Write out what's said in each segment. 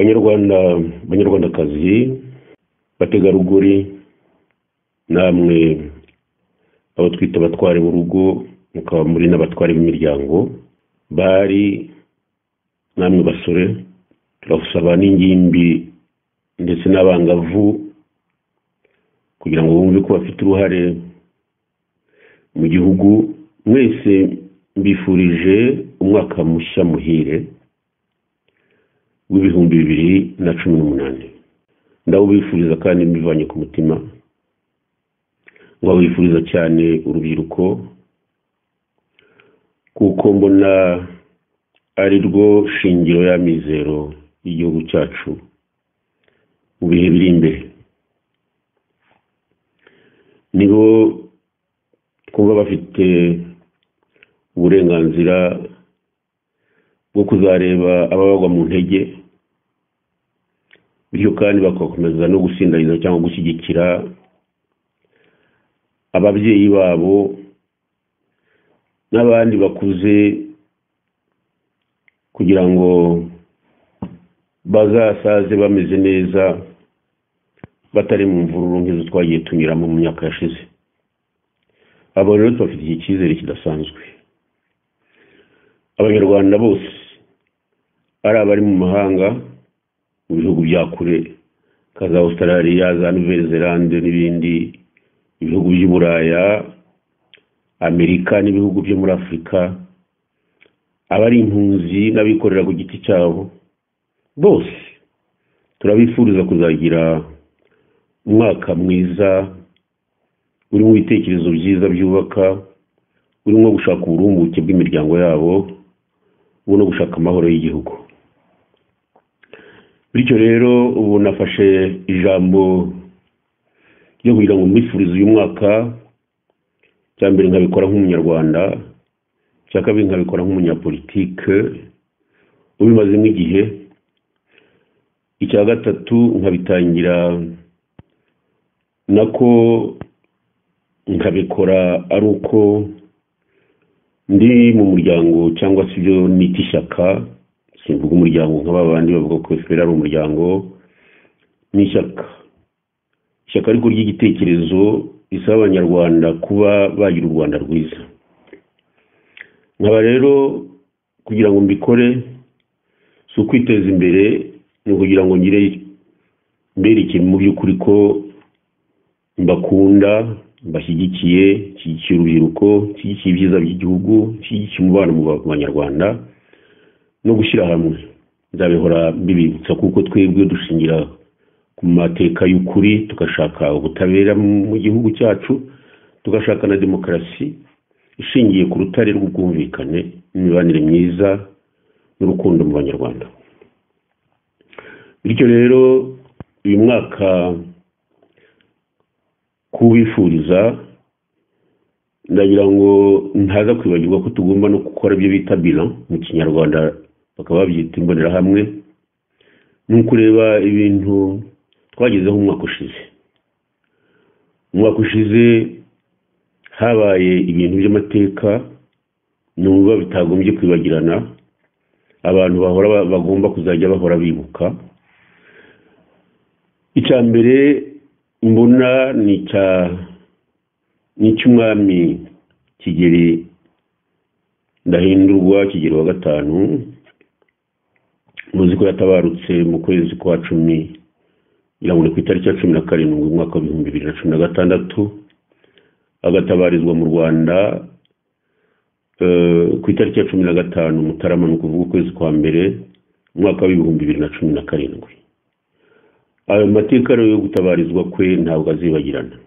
banyarwandakazi, bategarugori, namwe abo twita abatware b'urugo, mukaba muri n'abatware b'imiryango, bari namwe basore, turasaba n'ingimbi ndetse n'abangavu kugira ngo bumve ko bafite uruhare mu gihugu. Mwese mbifurije umwaka mushya muhire w'ibihumbi 2018. Ndawubifuriza kandi mbivanye ku mutima, nkawifuriza cyane urubyiruko kuko mbona ari rwo shingiro y'amizero y'igihugu cyacu mu bihe biri imbere. Nibo twumva bafite uburenganzira bwo kuzareba ababagwa mu ntege, bityo kandi bagakomeza no gusindariza cyangwa gushyigikira ababyeyi babo n'abandi bakuze kugira ngo bazasaze bameze neza, batari mu mvururu nk'izo twagiye tunyuramo mu myaka yashize. Abo rero tubafite iki cyizere kidasanzwe. Abanyarwanda bose, ari abari mu mahanga, mu bihugu bya kure, za Australia, za Nouvelle-Zélande n'ibindi, ibihugu by'i Buraya, Amerika n'ibihugu byo muri Afurika, abari impunzi n'abikorera ku giti cyabo, bose turabifuriza kuzagira umwaka mwiza urimo ibitekerezo byiza byubaka, urimo gushaka uburumbuke bw'imiryango yabo, no gushaka amahoro y'igihugu. Bityo rero ubu nafashe ijambo ryo kugira ngo mbifurize uyu mwaka, cya mbere nkabikora nk'umunyarwanda, cya kabiri nkabikora nk'umunyapolitike ubimazemo igihe, icya gatatu nkabitangira nako nkabikora ari uko ndi mu muryango cyangwa se ibyo nita ishyaka. Simvuga umuryango nk'abandi bavuga ko FPR ari umuryango, n'ishyaka. Ishyaka ariko ry'igitekerezo risaba abanyarwanda kuba bagira u Rwanda rwiza. Nkaba rero kugira ngo mbikore si ukwiteza imbere, ni ukugira ngo ngire mbereke mu by'ukuri ko mbakunda, mbashyigikiye, nshyigikiye urubyiruko, nshyigikiye ibyiza by'igihugu, nshyigikiye umubano mu banyarwanda no gushyira hamwe. Nzabihora mbibibutsa kuko twebwe dushingira ku mateka y'ukuri, tugashaka ubutabera mu gihugu cyacu, tugashaka na demokarasi ishingiye ku rutare rw'ubwumvikane n'imibanire myiza n'urukundo mu banyarwanda. Bityo rero uyu mwaka kubifuriza, ndagira ngo ntaza kwibagirwa ko tugomba no gukora ibyo bita bilan mu kinyarwanda, bakaba babyita imbonerahamwe, ni ukureba ibintu twagezeho umwaka ushize. Umwaka ushize habaye ibintu by'amateka numva bitagombye kwibagirana, abantu bagomba kuzajya bahora bibuka. Icya mbere mbona ni icy'umwami Kigeli Ndahindurwa, Kigeli wa gatanu. Muzi ko yatabarutse mu kwezi kwa 10, irabone ku itariki ya 17 mu mwaka wa 2016, agatabarizwa mu Rwanda ku itariki ya 15 Mutarama, ni ukuvuga ukwezi kwa mbere umwaka wa 2017. Ayo mateka rero yo gutabarizwa kwe ntabwo azibagirana,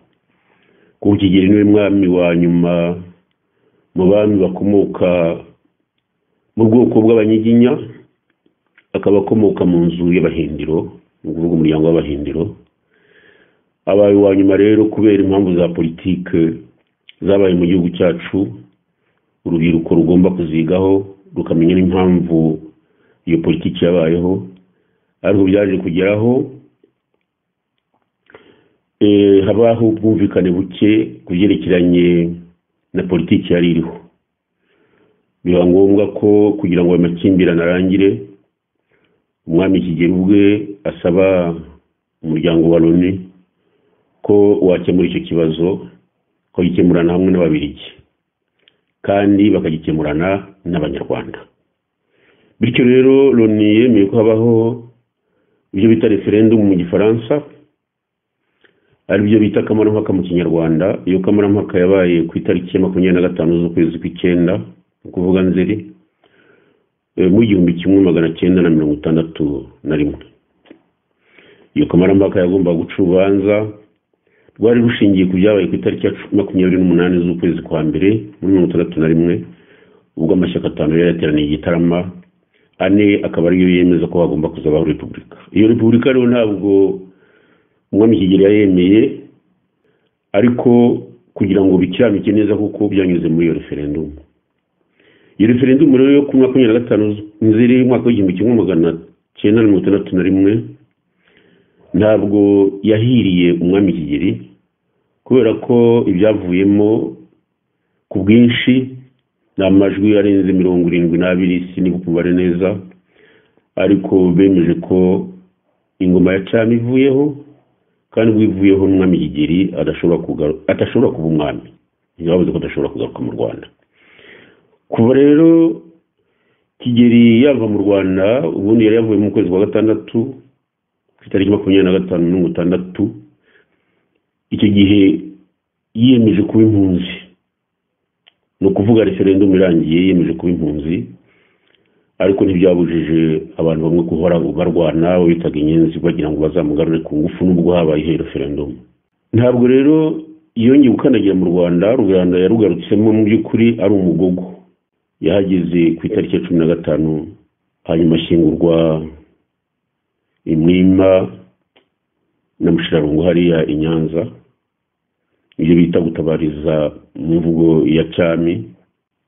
kuko Kigeli niwe mwami wa nyuma mu bami bakomoka mu bwoko bw'Abanyiginya, akaba akomoka mu nzu y'Abahindiro, ni ukuvuga umuryango w'Abahindiro. Abaye wa nyuma rero kubera impamvu za politike zabaye mu gihugu cyacu, urubyiruko rugomba kuzigaho rukamenya n'impamvu iyo politiki yabayeho, ariko byaje kugeraho habaho ubwumvikane buke kubyerekeranye na politiki yari iriho. Biba ngombwa ko kugira ngo amakimbirane arangire, umwami Kigeli ubwe asaba umuryango wa Loni ko wakemura icyo kibazo, ko gikemurana hamwe n'Ababiligi kandi bakagikemurana n'Abanyarwanda. Bityo rero Loni yemeye ko habaho ibyo bita referendum mu Gifaransa, ari byo bita kamarampaka mu Kinyarwanda. Iyo kamarampaka yabaye ku itariki ya 25 z'ukwezi kw'icyenda, ukuvuga Nzeri mu 1961. Iyo kamarampaka yagomba guca urubanza rwari rushingiye ku byabaye ku itariki ya 28 z'ukwezi kwa mbere muri 1961, ubwo amashyaka 5 yari yateraniye Gitarama, ane akaba ariyo yemeza ko hagomba kuzabaho repubulika. Iyo repubulika rero ntabwo umwami Kigeli yayemeye, ariko kugira ngo bikiranike neza kuko byanyuze muri iyo referendum. Iyo referendum rero yo ku 25 Nzeri mwaka w'1961 ntabwo yahiriye umwami Kigeli, kubera ko ibyavuyemo ku bwinshi n'amajwi arenze 72, sinibuka umubare neza, ariko bemeje ko ingoma ya cyami ivuyeho, kandi bwivuyeho n'umwami Kigeli atashobora kuba umwami. Yavuze ko adashobora kugaruka mu Rwanda. Kuva rero Kigeli yava mu Rwanda, ubundi yari yavuye mu kwezi kwa gatandatu ku itariki 25/6, icyo gihe yiyemeje kuba impunzi. No kuvuga referendum irangiye yiyemeje kuba impunzi, ariko ntibyabujije abantu bamwe guhora barwana bitaga inyenzi bagira ngo bazamugarure ku ngufu nubwo habaye referendum. Ntabwo rero yongeye gukandagira mu Rwanda. Rwanda yarugarutsemo mu by'ukuri ari umugogo. Yahageze ku itariki ya 15, hanyuma ashyingurwa Imwima na Mushirarungu hariya i Nyanza. Ibyo bita gutabariza mu mvugo ya cyami.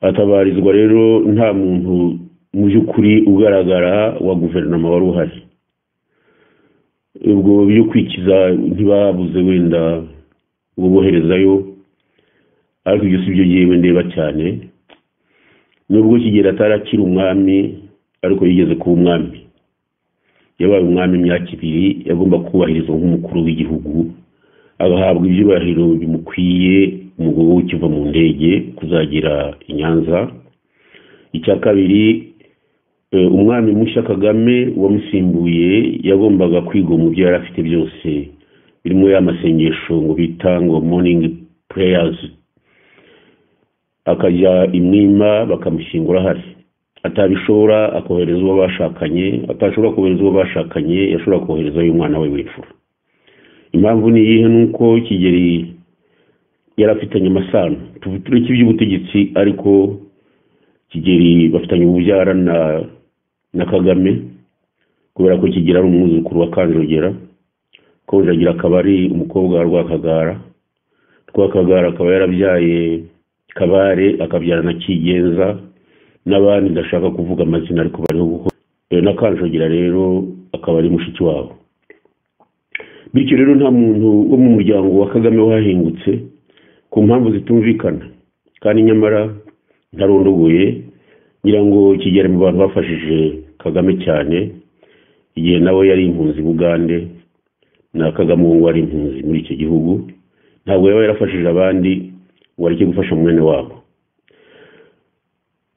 Atabarizwa rero nta muntu mu by'ukuri ugaragara wa guverinoma wari uhari. Ubwo byo kwikiza ntibabuze wenda ngo boherezayo, ariko ibyo si byo yewe ndeba cyane. Nubwo Kigeli atarakira umwami, ariko yigeze kuba umwami. Yabaye umwami imyaka 2, yagomba kubahirizwa nk'umukuru w'igihugu, agahabwa ibyubahiro bimukwiye umugabo ukiva mu ndege kuzagira i Nyanza. Icya kabiri, umwami mushya Kagame wamusimbuye yagombaga kwiga mu byo yari afite byose, birimo y'amasengesho ngo bita ngo morning prayers. Akajya Imwima bakamushyingura hari. Atabishobora akohereza uwo bashakanye, atashobora kohereza uwo bashakanye, yashobora kohereza umwana we w'imfura. Impamvu ni iyihe? Nuko Kigeli yarafitanye amasano, tureke iby'ubutegetsi, ariko Kigeli bafitanye ububyara na Kagame, kubera ko Kigeli ari umwuzukuru wa Kanjogera. Kanjogera akaba ari umukobwa wa Rwakagara. Rwakagara akaba yarabyaye Kabare, akabyara na Kigenza n'abandi ndashaka kuvuga amazina ariko bariho na Kanjogera rero akaba ari mushiki wabo. Bityo rero nta muntu wo mu muryango wa Kagame wahingutse ku mpamvu zitumvikana, kandi nyamara ntarondogoye. Ngira ngo Kigeli mu bantu bafashije Kagame cyane igihe nawe yari impunzi Bugande, na Kagame ngo ari impunzi muri icyo gihugu. Ntabwo yaba yarafashije abandi ngo areke gufasha mwene wabo.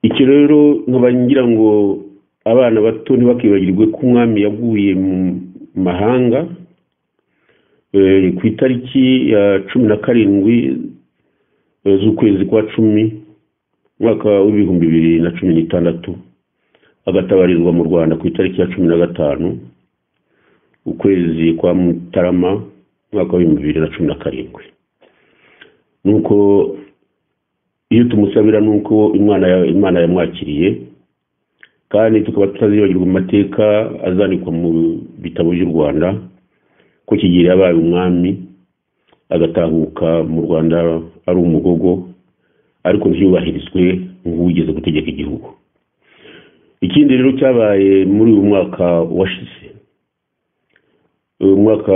Iki rero nkabangira ngo abana bato ntibakibagirwe ko umwami yaguye mu mahanga ku itariki ya 17 z'ukwezi kwa 10 mwaka w'2016, agatabarizwa mu Rwanda ku itariki ya 15 ukwezi kwa Mutarama mwaka wa 2017. Nuko iyo tumusabira nuko Imana yamwakiriye, kandi tukaba tutazibagirwa mu mateka azandikwa mu bitabo by'u Rwanda ko Kigeli yabaye umwami agatahuka mu Rwanda ari umugogo, ariko ntiyubahirizwe nk'uwigeze gutegeka igihugu. Ikindi rero cyabaye muri uyu mwaka washize, umwaka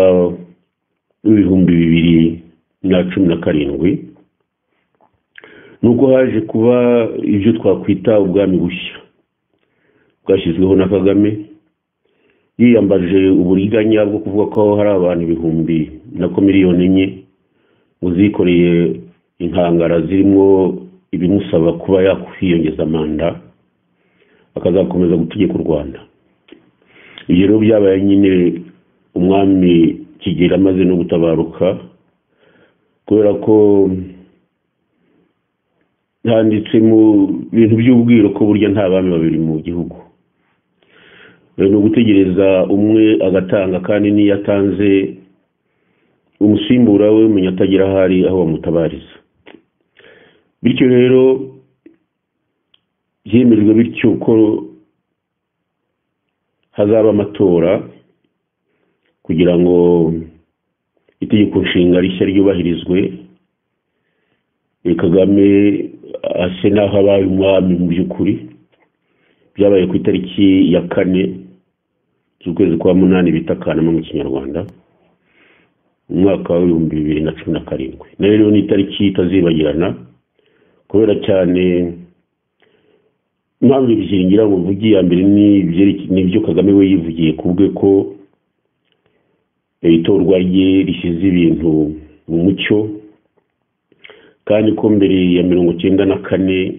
w'2017, nuko haje kuba ibyo twakwita ubwami bushya bwashyizweho na Kagame. yiyambaje uburiganya bwo kuvuga ko hari abantu ibihumbi nako miliyoni enye ngo zikoreye inkangara zirimo ibimusaba kuba yakwiyongeza manda akazakomeza gutegeka u Rwanda. Ibyo rero byabaye nyine umwami Kigeli amaze no gutabaruka, kubera ko handitse mu bintu by'ubwiro ko burya nta bami babiri mu gihugu. Ni ugutegereza umwe agatanga, kandi niyo atanze umusimbura we umenya atagira ahari aho bamutabariza. Bityo rero byemejwe bityo ko hazaba amatora kugira ngo itegeko nshinga rishya ryubahirizwe, Kagame ase naho abaye umwami mu by'ukuri. Byabaye ku itariki ya 4 z'ukwezi kwa 8 bita Kanama mu Kinyarwanda, umwaka wa 2017. Rero ni itariki itazibagirana kubera cyane impamvu bishingira ngo mvugi ya mbere nibyo Kagame we yivugiye kubwe ko itorwa rye rishyize ibintu mu mucyo, kandi ko mbere ya 1994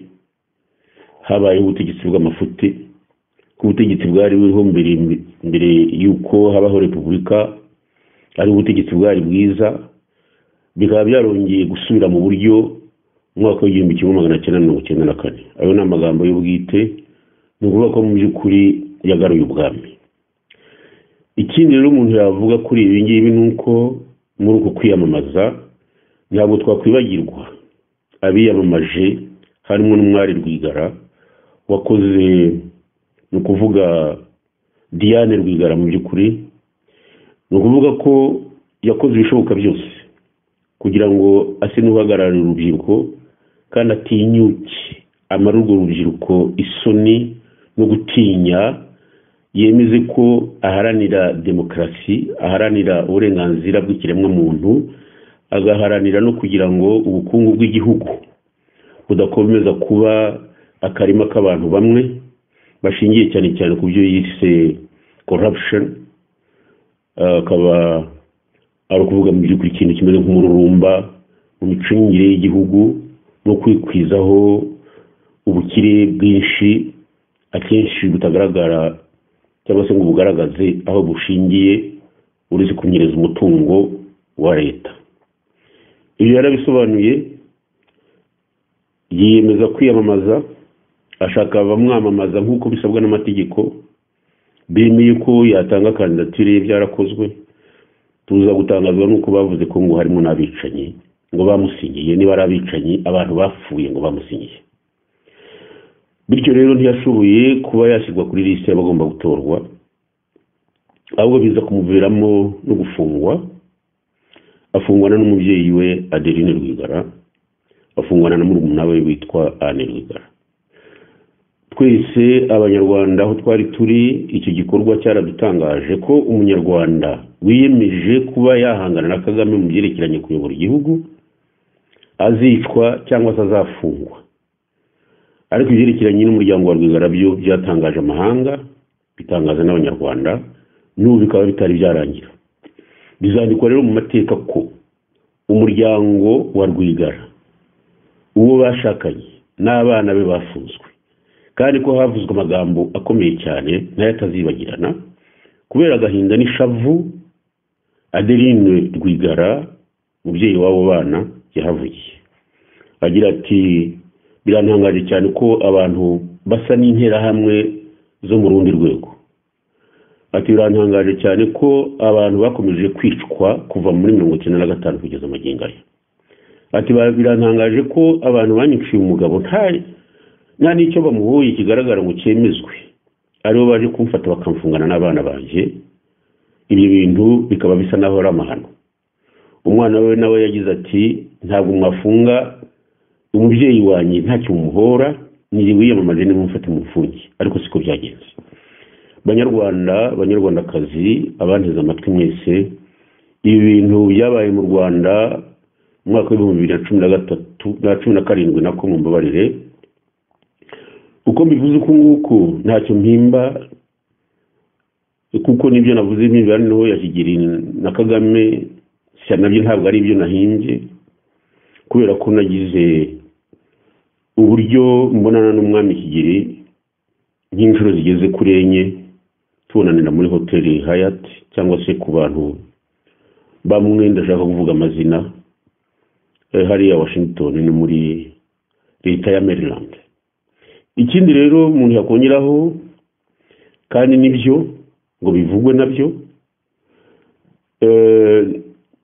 habaye ubutegetsi bw'amafuti, ku butegetsi bwari buriho mbere yuko habaho repubulika, ari ubutegetsi bwari bwiza, bikaba byarongeye gusubira mu buryo umwaka w'1994. Ayo ni amagambo y'ubwite, ni ukuvuga ko mu by'ukuri yagaruye ubwami. Ikindi rero umuntu yavuga kuri ibi ngibi ni uko muri uko kwiyamamaza ntabwo twakwibagirwa abiyamamaje harimo n'umwari Rwigara wakoze, ni ukuvuga Diane Rwigara. Mu by'ukuri ni ukuvuga ko yakoze ibishoboka byose kugira ngo ase n'uhagararira urubyiruko kandi atinyuke, amara urwo rubyiruko isoni no gutinya, yemeze ko aharanira demokarasi, aharanira uburenganzira bw'ikiremwa muntu, agaharanira no kugira ngo ubukungu bw'igihugu budakomeza kuba akarima k'abantu bamwe bashingiye cyane cyane ku byo yise corruption. Akaba ari ukuvuga mu by'ukuri ikintu kimeze nk'umururumba mu micungire y'igihugu no kwikwizaho ubukire bwinshi akenshi butagaragara cyangwa se ngo bugaragaze aho bushingiye, uretse kunyereza umutungo wa leta. Ibyo yarabisobanuye, yiyemeza kwiyamamaza, ashaka abamwamamaza nk'uko bisabwa n'amategeko, bemeye ko yatanga kandidatire ye. Byarakozwe, tuza gutangazwa n'uko bavuze ko ngo harimo n'abicanyi ngo bamusinyiye, niba ari abicanyi abantu bapfuye ngo bamusinyiye. Bityo rero ntiyashoboye kuba yashyirwa kuri liste y'abagomba gutorwa, ahubwo biza kumuviramo no gufungwa. Afungwana n'umubyeyi we Adeline Rwigara, afungwana na murumuna we witwa Anne Rwigara. Twese abanyarwanda aho twari turi, icyo gikorwa cyaradutangaje ko umunyarwanda wiyemeje kuba yahangana na Kagame mu byerekeranye kuyobora igihugu azicwa cyangwa se azafungwa. Ariko ibyerekeranye n'umuryango wa Rwigara byo byatangaje amahanga, bitangaza n'abanyarwanda, n'ubu bikaba bitari byarangira. Bizandikwa rero mu mateka ko umuryango wa Rwigara, uwo bashakanye n'abana be bafunzwe, kandi ko havuzwe amagambo akomeye cyane nayo atazibagirana kubera agahinda n'ishavu Adeline Rwigara, umubyeyi w'abo bana, yahavugiye agira ati birantangaje cyane ko abantu basa n'interahamwe zo mu rundi rwego. Ati birantangaje cyane ko abantu bakomeje kwicwa kuva muri 1995 kugeza magingo aya. Ati birantangaje ko abantu banyiciye umugabo nta n'icyo bamuhoye kigaragara ngo cyemezwe, aribo baje kumfata bakamfungana n'abana banjye. Ibyo bintu bikaba bisa naho ari amahano. Umwana we nawe yagize ati ntabwo mwafunga umubyeyi wanjye ntacyo umuhora, niri wiyamamaje nimumfate mumfunge. Ariko siko byagenze. Banyarwandakazi, abanteze amatwi mwese, ibi bintu byabaye mu Rwanda mu mwaka wa 2017 nako mumbabarire. Uko mbivuze uko nguko ntacyo mpimba, kuko nibyo navuze imibare niho ya Kigeli na Kagame nabyo ntabwo ari ibyo nahimbye, kubera ko nagize uburyo mbonana n'umwami Kigeli nk'inshuro zigeze kuri enye, tubonanira muri hoteli Hyatt cyangwa se ku bantu bamwe ndashaka kuvuga amazina hariya Washington no muri leta ya Maryland. Ikindi rero umuntu yakongeraho kandi nibyo ngo bivugwe nabyo,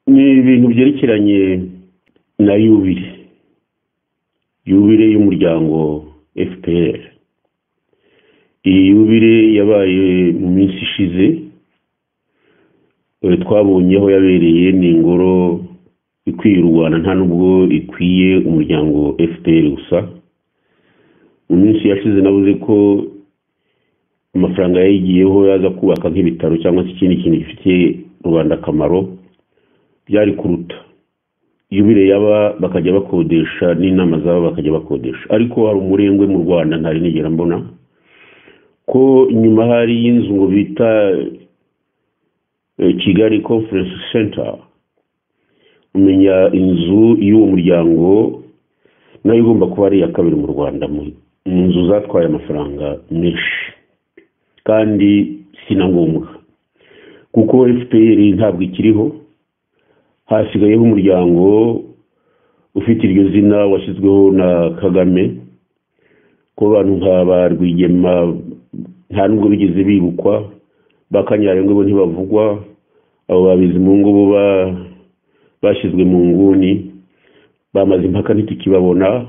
ni ibintu byerekeranye na yubile y'umuryango FPR. Iyi yubile yabaye mu minsi ishize, twabonye aho yabereye ni ingoro ikwiye u Rwanda, nta nubwo ikwiye umuryango FPR gusa. Mu minsi yashize navuze ko amafaranga yayigiyeho yaza kubaka nk'ibitaro cyangwa se ikindi kintu gifitiye Rwanda akamaro byari kuruta yubile yaba bakajya bakodesha n'inama zabo bakajya bakodesha. Ariko hari umurengwe mu Rwanda ntari nigera mbona ko nyuma hari inzu ngo bita Kigali Conference Center, umenya inzu y'uwo muryango nayo igomba kuba ari iya kabiri mu Rwanda mu nzu zatwaye amafaranga menshi, kandi sinangombwa kuko FPR ntabwo ikiriho. Hasigayeho umuryango ufite iryo zina washyizweho na Kagame, ko abantu nk'aba Rwigema nta nubwo bigeze bibukwa, Bakanyarengwe bo ntibavugwa, abo Babizimungu bo bashyizwe mu nguni, bamaze impaka ntitukibabona,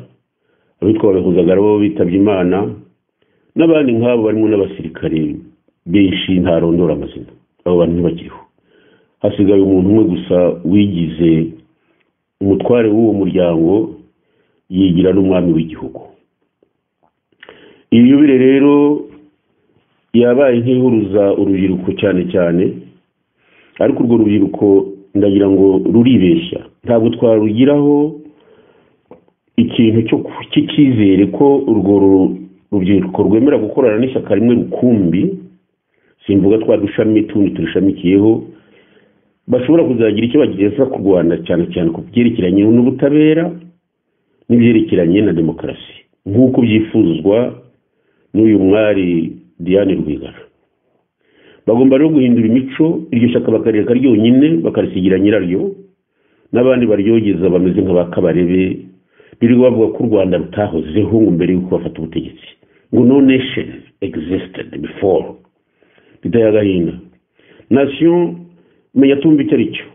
abitwa Bahuzagara bo bitabye Imana, n'abandi nk'abo barimo n'abasirikare benshi ntarondora amazina, abo bantu ntibakiriho. Hasigaye umuntu umwe gusa wigize umutware w'uwo muryango, yigira n'umwami w'igihugu. Iyi yubile rero yabaye nk'ihuruza urubyiruko cyane cyane, ariko urwo rubyiruko ndagira ngo ruribeshya, ntabwo twarugiraho ikintu cy'icyizere ko urwo rubyiruko rwemera gukorana n'ishyaka rimwe rukumbi, simvuga twadushami tundi turishamikiyeho, bashobora kuzagira icyo bageza ku Rwanda cyane cyane ku byerekeranye n'ubutabera n'ibyerekeranye na demokarasi nk'uko byifuzwa n'uyu mwari Diane Rwigara. Bagomba rero guhindura imico, iryo shyaka bakareka ryonyine bakarisigira nyiraryo, n'abandi baryogeza bameze nk'abakabarebe birirwa bavuga ko u Rwanda rutahozeho ngo mbere y'uko bafata ubutegetsi, ngo no nation existed before. Bidayagahinda nation menya tumva icyo aricyo.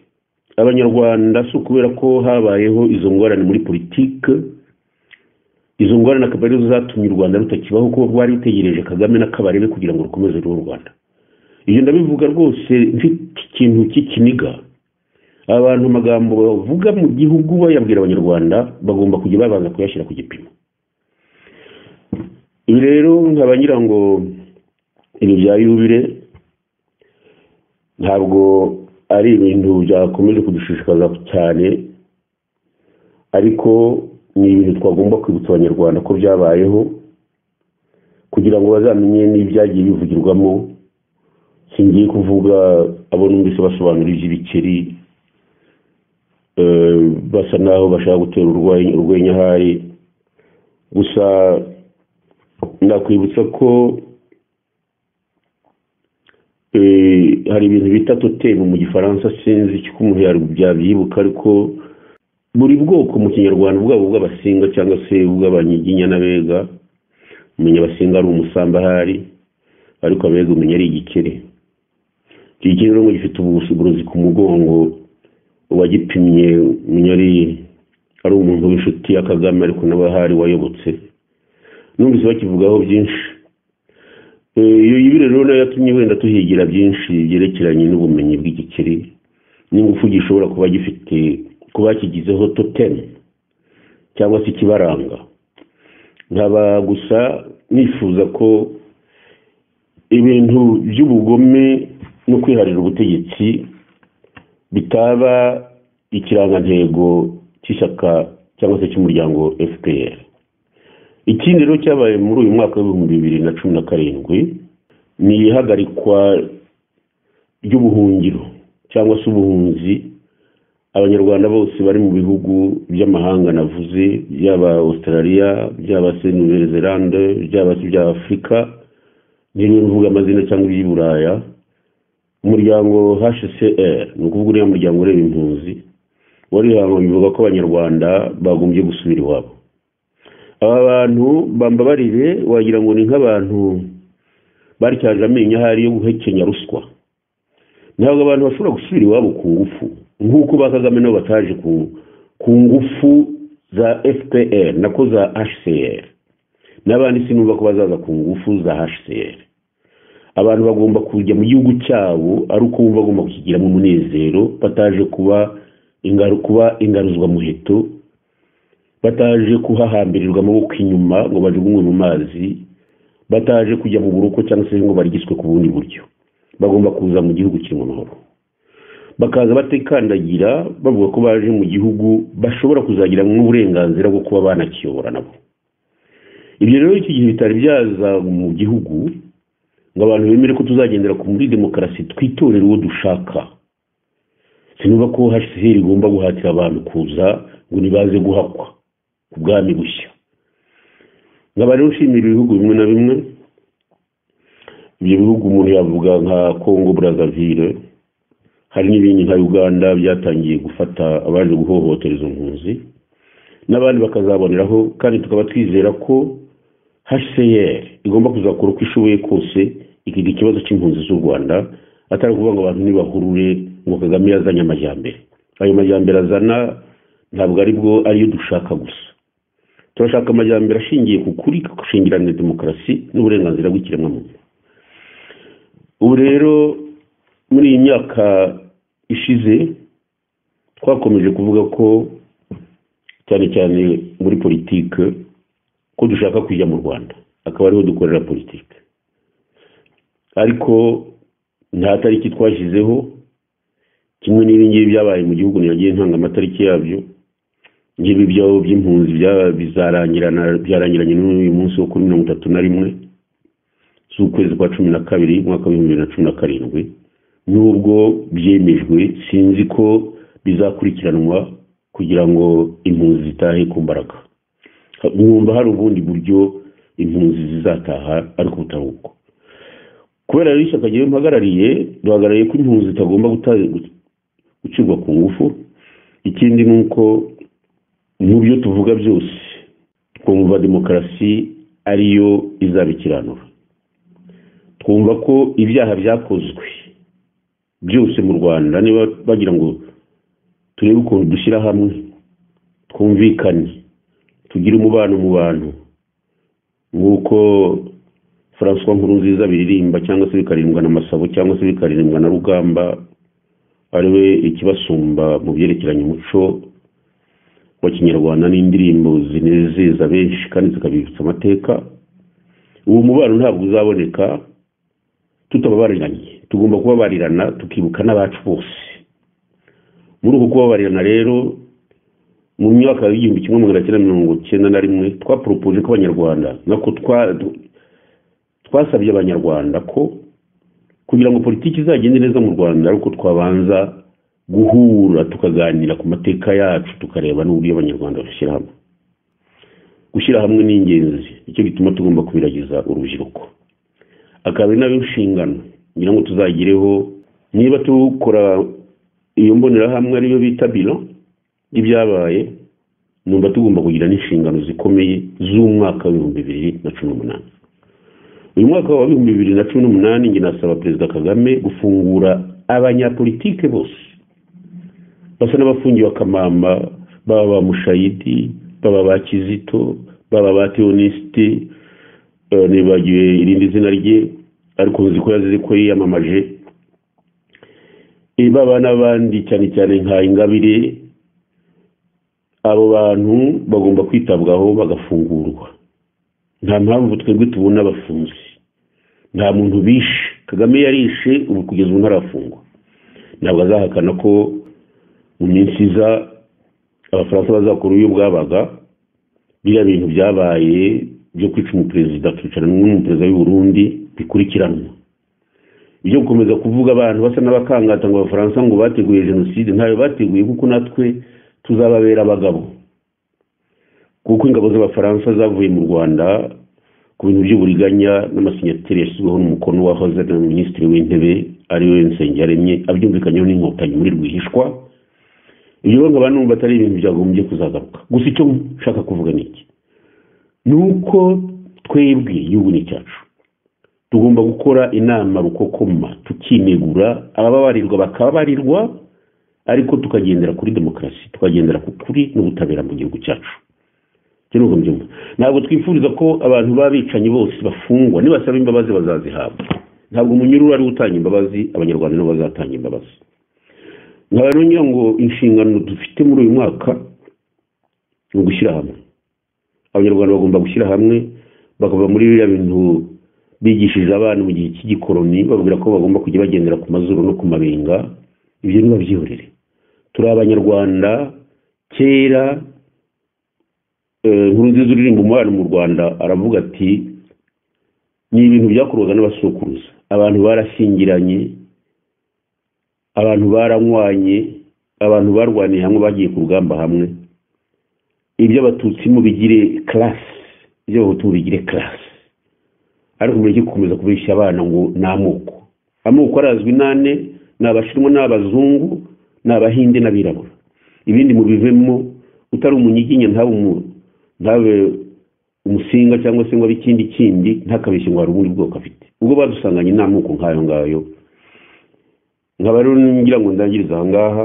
Abanyarwanda si ukubera ko habayeho izo ngorane muri politike, izo ngorane akaba arizo zatumye u Rwanda rutakibaho, ko rwari rutegereje Kagame n'akabarebe kugira ngo rukomeze rube u Rwanda. Iyo ndabivuga rwose mfite ikintu cy'ikiniga. Abantu amagambo bavuga mu gihugu bayabwira Abanyarwanda bagomba kujya babanza kuyashyira ku gipimo. Ibi rero nkaba ngira ngo ibi bya yubile ntabwo ari ibintu byakomeje kudushishikaza cyane, ariko ni ibintu twagomba kwibutsa Abanyarwanda ko byabayeho kugira ngo bazamenye n'ibyagiye bivugirwamo. Singiye kuvuga abo numvise basobanura iby'ibikeri, basa naho bashaka gutera urwenya hari, gusa nakwibutsa ko hari ibintu bita totem mu Gifaransa, sinzi icyo umuntu yabyibuka, ariko buri bwoko mu Kinyarwanda bwabo bw'abasinga cyangwa se bw'abanyiginya n'abega, umenya abasinga ari umusamba hari, ariko abega umenya ari igikeri. Iki gikeri rero gifite ubusuguruzi ku mugongo, uwagipimye umenya ari umuntu w'inshuti ya Kagame, ariko n'abahari wayobotse. Numvise bakivugaho byinshi. Iyo yubile rero nayo yatumye wenda tuhigira byinshi byerekeranye n'ubumenyi bw'igikeri n'ingufu gishobora kuba gifite, kuba kigizeho totem cyangwa se ikibaranga. Nkaba gusa nifuza ko ibintu by'ubugome no kwiharira ubutegetsi bitaba ikirangantego cy'ishyaka cyangwa se cy'umuryango FPR. Ikindi rero cyabaye muri uyu mwaka wa 2017 ni ihagarikwa ry'ubuhungiro cyangwa se ubuhunzi abanyarwanda bose bari mu bihugu by'amahanga navuze, byaba Australia, byaba se Nouvelle Zelande, byaba se bya Afurika, niba mvuga amazina cyangwa iby'Iburaya, umuryango HCR ni ukuvuga uriya muryango ureba impunzi wari hango bivuga ko abanyarwanda bagombye gusubira iwabo. Aba bantu bambabarire wagira ngo ni nk'abantu bari cyaje amenyo hari yo guhekenya ruswa. Ntabwo abantu bashobora gusubira iwabo ku ngufu nk'uko bakagame no bataje ku ngufu za FPR nako za HCR, n'abandi sinumva ko bazaza ku ngufu za HCR. Abantu bagomba kujya mu gihugu cyabo ari uko bumva bagomba kukigiramo umunezero, bataje kuba ingaruzwa muheto, bataje kuhahambirirwa amaboko inyuma ngo bajugunywe mu mazi, bataje kujya mu buruko cyangwa se ngo barigiswe ku bundi buryo. Bagomba kuza mu gihugu kirimo amahoro, bakaza batekandagira bavuga ko baje mu gihugu bashobora kuzagira n'uburenganzira bwo kuba banakiyobora nabo. Ibyo rero iki gihe bitari byaza mu gihugu ngo abantu bemere ko tuzagendera ku muri demokarasi twitorera uwo dushaka. Sinumva ko HCR igomba guhatira abantu kuza ngo nibaze guhakwa ku bwami bushya. Nkaba rero nshimira ibihugu bimwe na bimwe, ibyo bihugu umuntu yavuga nka Congo Brazzaville, hari n'ibindi nka Uganda byatangiye gufata abaje guhohotera izo mpunzi, n'abandi bakazaboneraho, kandi tukaba twizera ko HCR igomba kuzakora uko ishoboye kose ikiga ikibazo cy'impunzi z'u Rwanda, atari kuvuga ngo abantu nibahurure ngo Kagame yazanye amajyambere. Ayo majyambere azana ntabwo ariyo dushaka gusa. Turashaka amajyambere ashingiye ku kuri gushingirana demokarasi n'uburenganzira bw'ikiremwamuntu. Ubu rero muri iyi myaka ishize twakomeje kuvuga ko cyane cyane muri politike ko dushaka kujya mu Rwanda akaba ariho dukorera politike, ariko nta tariki twashyizeho. Kimwe n'ibingibi byabaye mu gihugu niragiye ntanga amatariki yabyo, ngibi byaho by'impunzi byarangiranye n'uyu munsi wo kuri 31 z'ukwezi kwa 12 mwaka wa 2017. Nubwo byemejwe sinzi ko bizakurikiranwa kugira ngo impunzi zitahe ku mbaraga. Mwumva hari ubundi buryo impunzi zizataha ariko butaruko. Kubera rero ishyaka ryo mpagarariye duhagarariye ko impunzi zitagomba gucirwa ku ngufu. Ikindi nuko mu byo tuvuga byose twumva demokarasi ariyo izabikiranura. Twumva ko ibyaha byakozwe byose mu Rwanda niba bagira ngo turebe ukuntu dushyira hamwe, twumvikane, tugire umubano mu bantu nk'uko François Nkurunziza biririmba cyangwa se bikaririmbwa na Masabo cyangwa se bikaririmbwa na Rugamba, ariwe ikibasumba mu byerekeranye umuco wa Kinyarwanda n'indirimbo zinezeza benshi kandi zikabibutsa amateka. Uwo mubano ntabwo uzaboneka tutababariranye. Tugomba kubabarirana tukibuka n'abacu bose. Muri uko kubabarirana rero mu myaka y'1991 twapropose ko abanyarwanda nako twasabye abanyarwanda ko kugira ngo politiki izagende neza mu Rwanda ariko twabanza guhura tukaganira ku mateka yacu tukareba n'uburyo abanyarwanda bashyira hamwe. Gushyira hamwe ni ingenzi, icyo gituma tugomba kubiragiza urubyiruko. Akaba ari nayo nshingano ngira ngo tuzagireho niba tukora iyo mbonerahamwe ariyo bita bilan ibyabaye, numva tugomba kugira n'inshingano zikomeye z'umwaka wa 2018. Uyu mwaka wa 2018 ngi nasaba Perezida Kagame gufungura abanyapolitike bose basa n'abafungiwe akamama, baba ba Mushayidi, baba ba Kizito, baba ba Theoneste, nibagiwe irindi zina rye ariko nzi ko yazize ko yiyamamaje, baba n'abandi cyane cyane nka Ingabire. Abo bantu bagomba kwitabwaho bagafungurwa. Nta mpamvu twebwe tubona abafunzi, nta muntu bishe. Kagame yarishe ubu kugeza ubu ntarafungwa. Ntabwo azahakana ko mu minsi iza Abafaransa bazakora uyu bwabaga biriya bintu byabaye byo kwica umuperezida, twicara n'umuperezida w'u Burundi bikurikiranwa. ibyo gukomeza kuvuga abantu basa n'abakangata ngo abafaransa ngo bateguye jenoside, ntayo bateguye, kuko natwe tuzababera abagabo, kuko ingabo z'abafaransa zavuye mu Rwanda ku bintu by'uburiganya n'amasinyateri yashyizweho n'umukono wahoze na minisitiri w'intebe ariwe Nsengiyaremye, abyumvikanyeho n'inkotanyi muri rwihishwa. Ibyo rero nkaba numva atari ibintu byagombye kuzagaruka. Gusa icyo nshaka kuvuga ni iki, ni uko twebwe igihugu ni cyacu, tugomba gukora inama rukokoma tukinegura, abababarirwa bakababarirwa, ariko tukagendera kuri demokarasi, tukagendera ku kuri n'ubutabera mu gihugu cyacu. Ntabwo twifuriza ko abantu babicanyi bose bafungwa, nibasaba imbabazi bazazihabwa. Ntabwo umunyururu ari utanga imbabazi, abanyarwanda nabo bazatanga imbabazi. Nkaba rero ngira ngo inshingano dufite muri uyu mwaka ni ugushyira hamwe. Abanyarwanda bagomba gushyira hamwe, bakava muri biriya bintu bigishije abana mu gihe cy'igikoroni, babwira ko bagomba kujya bagendera ku mazuru no ku mabenga. Ibyo nibabyihorere. Turi abanyarwanda. Kera Nkurunziza uririmba umubano mu Rwanda aravuga ati ni ibintu byakorwaga n'abasokuruza, abantu barashyingiranye, abantu baranywanye, abantu barwaniye hamwe, bagiye ku rugamba hamwe. Ibyo abatutsi mubigire classe, ibyo abahutu mubigire classe, ariko mureke gukomeza kubeshya abana ngo ni amoko. Amoko arazwi nane, ni abashinwa n'abazungu, ni abahinde n'abirabura. Ibindi mubivemo, utari umunyiginya ntabe umusinga cyangwa se ngo abikindi kindi, ntakabeshye ngo hari ubundi bwoko afite. Ubwo badusanganye n'amoko nk'ayo ngayo. Nkaba rero ngira ngo ndangiriza aha ngaha,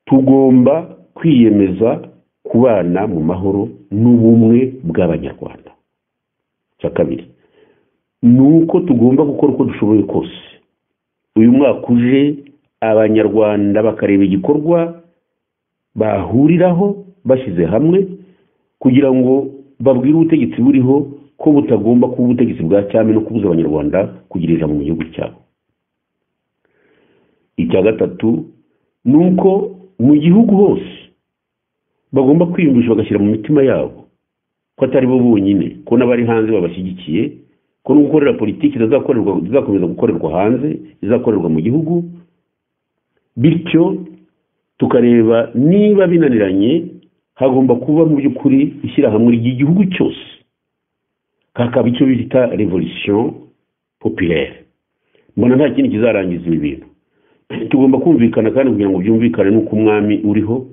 tugomba kwiyemeza kubana mu mahoro n'ubumwe bw'abanyarwanda. Cya kabiri ni uko tugomba gukora uko dushoboye kose, uyu mwaka uje abanyarwanda bakareba igikorwa bahuriraho bashyize hamwe, kugira ngo babwire ubutegetsi buriho ko butagomba kuba ubutegetsi bwa cyami no kubuza abanyarwanda kugira ijambo mu gihugu cyabo. Icya gatatu ni uko mu gihugu hose bagomba kwiyumvisha, bagashyira mu mitima yabo ko atari bo bonyine, ko n'abari hanze babashyigikiye, ko no gukorera politiki izakomeza gukorerwa hanze, izakorerwa mu gihugu. Bityo tukareba niba binaniranye, hagomba kuba mu by'ukuri ishyirahamwe ry'igihugu cyose, kakaba icyo bita revolution populaire. Mbona nta kindi kizarangiza ibi bintu. Tugomba kumvikana, kandi kugira ngo byumvikane nuko umwami uriho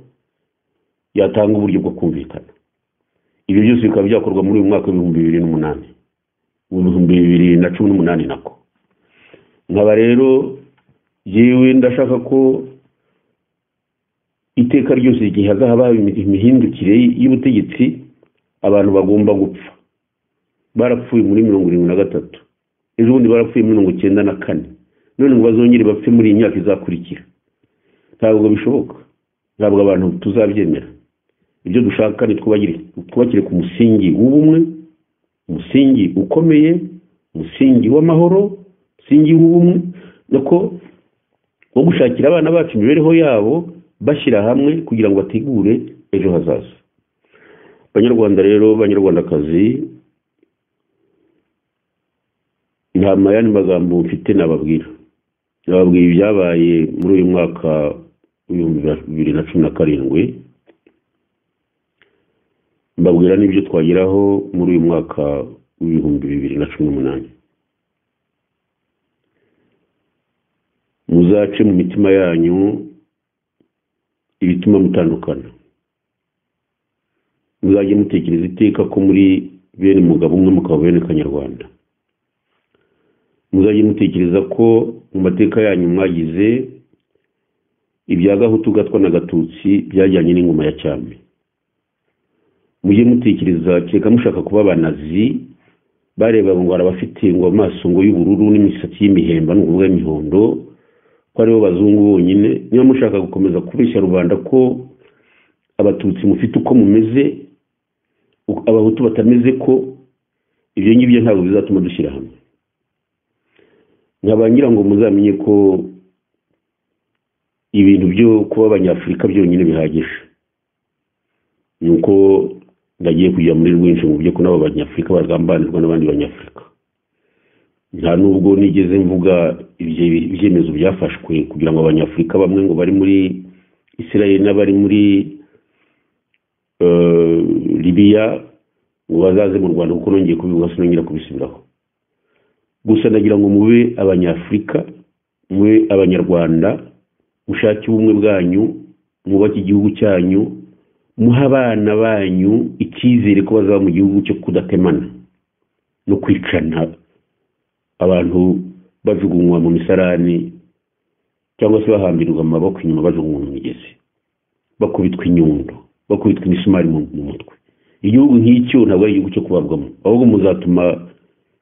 yatanga uburyo bwo kumvikana. Ibyo byose bikaba byakorwa muri uyu mwaka w'ibihumbi 2018 nako. Nkaba rero yewe ndashaka ko iteka ryose igihe hazaba imihindukire y'ubutegetsi, abantu bagomba gupfa. Barapfuye muri 73, ejo bundi barapfuye muri 94, none ngo bazongere bapfe muri iyi myaka izakurikira. Ntabwo bishoboka, ntabwo abantu tuzabyemera. Ibyo dushaka ni twubakire ku musingi w'ubumwe, umusingi ukomeye, umusingi w'amahoro, umusingi w'ubumwe, nako wo gushakira abana bacu imibereho yabo, bashyira hamwe kugira ngo bategure ejo hazaza. Banyarwanda rero, banyarwandakazi, nta mayani magambo mfite nababwira ibyabaye muri uyu mwaka w'2017, mbabwira n'ibyo twageraho muri uyu mwaka w'2018. Muzace mu mitima yanyu ibituma mutandukana. Muzajye mutekereza iteka ko muri bene mugabo umwe mukaba bene Kanyarwanda. Muzajye mutekereza ko mu mateka yanyu mwagize ibya Gahutu, Gatwa na Gatutsi byajyanye n'ingoma ya cyami. Mujye mutekereza cyeka mushaka kuba abanazi, bareba ngo arabafite ngo amaso ngo y'ubururu n'imisatsi y'imihemba n'ukuvuga imihondo, ko aribo bazungu bonyine. Niba mushaka gukomeza kubeshya rubanda ko abatutsi mufite uko mumeze, abahutu batameze, ko ibyo ngibyo ntabwo bizatuma dushyira hamwe. Nkabangira ngo muzamenye ko ibintu byo kuba abanyafurika byonyine bihagije. Nuko ndagiye kujya muri rwinshi mu byo ko nabo abanyafurika bagambanirwa n'abandi banyafurika. nta nubwo nigeze mvuga ibyemezo byafashwe kugira ngo abanyafurika bamwe ngo bari muri Israel n'abari muri Libya ngo bazaze mu Rwanda kuko nongeye kubivuga sinongera kubisubiraho. Gusa nagira ngo mube abanyafurika, mube abanyarwanda, mushake ubumwe bwanyu, mwubake igihugu cyanyu, muha abana banyu icyizere ko bazaba mu gihugu cyo kudatemana no kwicana, abantu bajugunywa mu misarani cyangwa se bahambirwa amaboko inyuma bajugunywa mu migezi, bakubitwa inyundo, bakubitwa imisumari mu mutwe. Igihugu nk'icyo ntabwo ari igihugu cyo kubabwamo, ahubwo muzatuma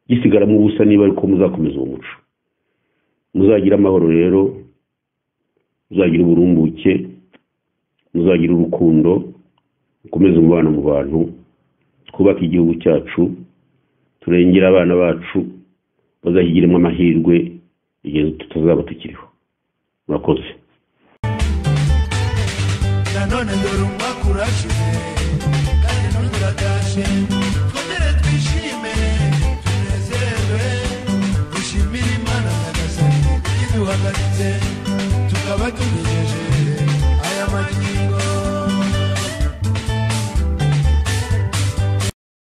gisigaramo ubusa niba ariko muzakomeza uwo muco. Muzagira amahoro rero, muzagira uburumbuke, muzagira urukundo, mukomeze umubano mu bantu, twubake igihugu cyacu, turengera abana bacu bazahigiremo amahirwe igihe tutazaba tukiriho. Murakoze. Nanone dore umwaka urashize kandi n'undi uratashe, twongere twishime tunezerwe, dushimire Imana Nyagasani iduhagaritse.